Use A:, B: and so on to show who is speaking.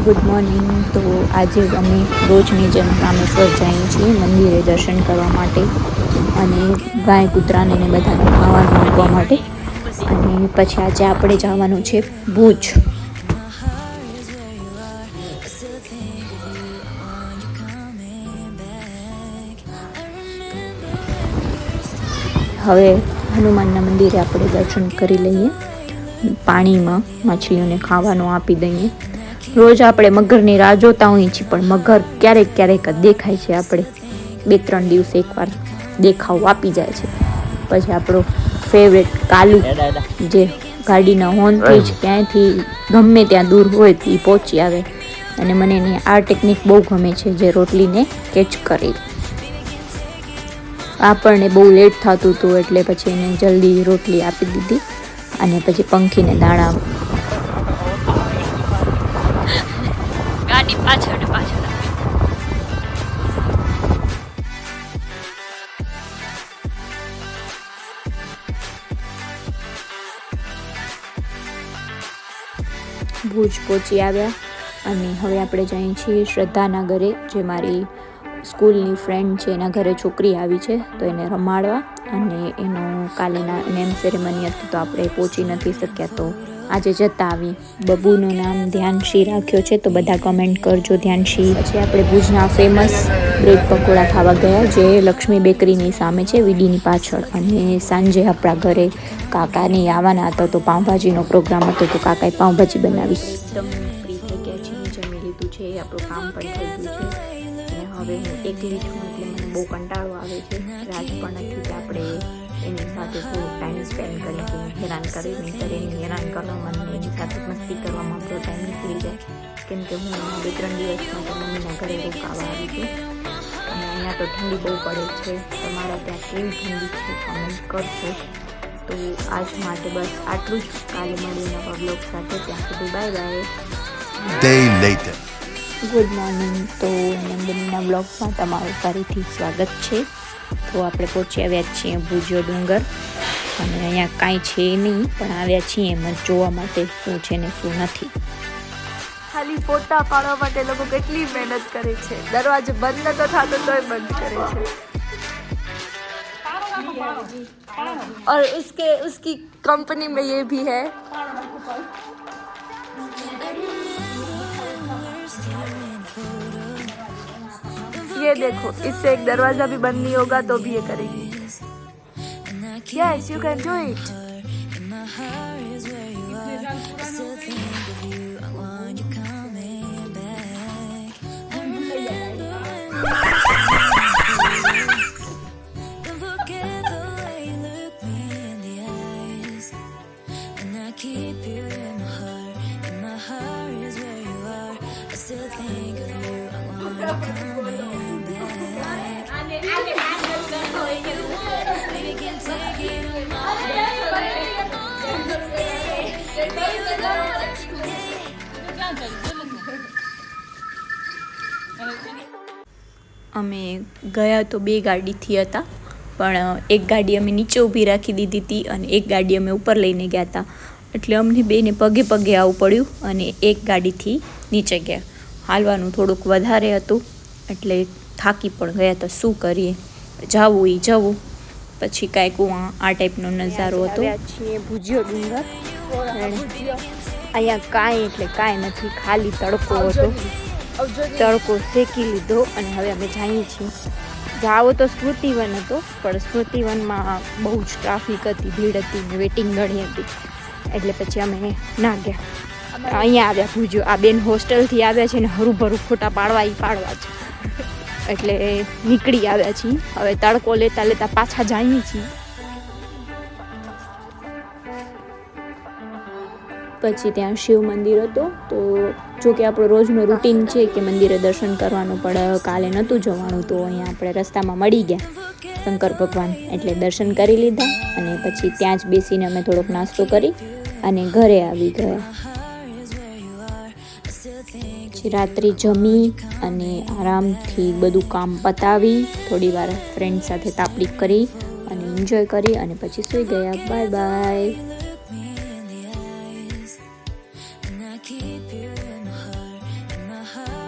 A: Good morning. તો આજે અમે રોજની જેમ રામેશ્વર જઈએ છીએ મંદિરે દર્શન કરવા માટે અને ગાય કૂતરાને ને બધાને ખાવાનું આપવા માટે. અને પછી આજે આપણે જવાનું છે ભુજ. હવે હનુમાનના મંદિરે આપણે દર્શન કરી લઈએ. પાણીમાં માછલીઓને ખાવાનું આપી દઈએ. રોજ આપણે મગરની રાહ જોતા હોઈએ છીએ, પણ મગર ક્યારેક ક્યારેક જ દેખાય છે. આપણે 2-3 દિવસે એકવાર દેખાવ આપી જાય છે. પછી આપણો ફેવરેટ કાલુ, જે ગાડીના હોર્નથી જ ક્યાંયથી ગમે ત્યાં દૂર હોય એ પહોંચી આવે. અને મને એની આ ટેકનિક બહુ ગમે છે, જે રોટલીને કેચ કરે. આપણને બહુ લેટ થતું હતું એટલે પછી એને જલ્દી રોટલી આપી દીધી અને પછી પંખીને દાણા. ગાડી પાછળ ને પાછળ. ભુજ પહોંચી આવ્યા અને હવે આપણે જઈએ છીએ શ્રદ્ધાના ઘરે, જે મારી સ્કૂલની ફ્રેન્ડ છે. એના ઘરે છોકરી આવી છે, તો એને રમાડવા. અને એનો કાલેના નેમ સેરેમની હતી, તો આપણે પહોંચી નથી શક્યા, તો આજે જતા આવી. બબુનું નામ ધ્યાનશી રાખ્યો છે, તો બધા કમેન્ટ કરજો ધ્યાનશી. પછી આપણે ભુજના ફેમસ બ્રેડ પકોડા ખાવા ગયા, જે લક્ષ્મી બેકરીની સામે છે, વીડીની પાછળ. અને સાંજે આપણા ઘરે કાકાને આવવાના હતા, તો પાઉંભાજીનો પ્રોગ્રામ હતો, તો કાકાએ પાઉંભાજી બનાવી. એકદમ ફ્રી થઈ ગયા છીએ, જમી લીધું છે, આપણું કામ પણ થઈ ગયું છે. અને હવે હું એકલી છું એટલે મને બહુ કંટાળો આવે છે. રાજ પણ નથી કે આપણે એની સાથે થોડું ટાઈમ સ્પેન્ડ કરીએ, કે હેરાન કરીએ. નહીંતર એની હેરાન કરવામાં અને એની સાથે મસ્તી કરવામાં આપણો ટાઈમ નીકળી જાય. કેમ કે હું 2-3 દિવસમાં તો મમ્મીના ઘરે રોકાવા આવી છું. અને અહીંયા તો ઠંડી બહુ પડે છે. તમારા ત્યાં કેવી ઠંડી છે કમેન્ટ કરજો. તો આજ માટે બસ આટલું જ. કાલે મળીએ નવા બ્લોગ સાથે. ત્યાં સુધી બાય બાય. Good morning. તો નંદનીના બ્લોગમાં તમારું ફરીથી સ્વાગત છે. તો આપણે પહોંચી આવ્યા છીએ ભુજો ડુંગર. અને અહીંયા કાંઈ છે નહીં, પણ આવ્યા છીએ એમ જ જોવા માટે શું છે ને શું નથી.
B: ખાલી ફોટા પાડવા માટે લોકો કેટલી મહેનત કરે છે. દરવાજો બંધ નતો થતો તોય બંધ કરે છે. और उसकी कंपनी में ये भी है. ये देखो, इससे एक दरवाजा भी बंद नहीं होगा तो भी ये करेगी. Yes, you can do it.
A: અમે ગયા તો 2 ગાડીથી હતા, પણ એક ગાડી અમે નીચે ઊભી રાખી દીધી હતી અને એક ગાડી અમે ઉપર લઈને ગયા હતા. એટલે અમને બેને પગે પગે આવવું પડ્યું અને એક ગાડીથી નીચે ગયા. હાલવાનું થોડુંક વધારે હતું એટલે થાકી પણ ગયા હતા. શું કરીએ, જવું એ જવું. પછી કાંઈક આ ટાઈપનો નજારો હતો. છીએ ભુજિયો ડુંગર. અહીંયા કાંઈ એટલે કાંઈ નથી, ખાલી તડકો હતો. તડકો શેકી લીધો અને હવે અમે જઈએ છીએ. જાવો તો સ્મૃતિવન હતો, પણ સ્મૃતિવનમાં બહુ જ ટ્રાફિક હતી, ભીડ હતી ને વેટિંગ ઘણી હતી. એટલે પછી અમે ના ગયા. અહીંયા આવ્યા ભુજ્યો. આ બેન હોસ્ટેલથી આવ્યા છે ને હરુભરું ફોટા પાડવા છે. એટલે નીકળી આવ્યા છીએ. હવે તડકો લેતા લેતા પાછા જઈએ છીએ. પછી ત્યાં શિવ મંદિર હતું. તો જો કે આપણો રોજનો રૂટીન છે કે મંદિરે દર્શન કરવાનું, પણ કાલે નહોતું જવાનું. તો અહીંયા આપણે રસ્તામાં મળી ગયા શંકર ભગવાન, એટલે દર્શન કરી લીધા. અને પછી ત્યાં જ બેસીને અમે થોડોક નાસ્તો કરી અને ઘરે આવી ગયા. પછી રાત્રે જમી અને આરામથી બધું કામ પતાવી થોડી વાર ફ્રેન્ડ સાથે તાપડી કરી અને એન્જોય કરી અને પછી સૂઈ ગયા. Bye bye.
C: heart.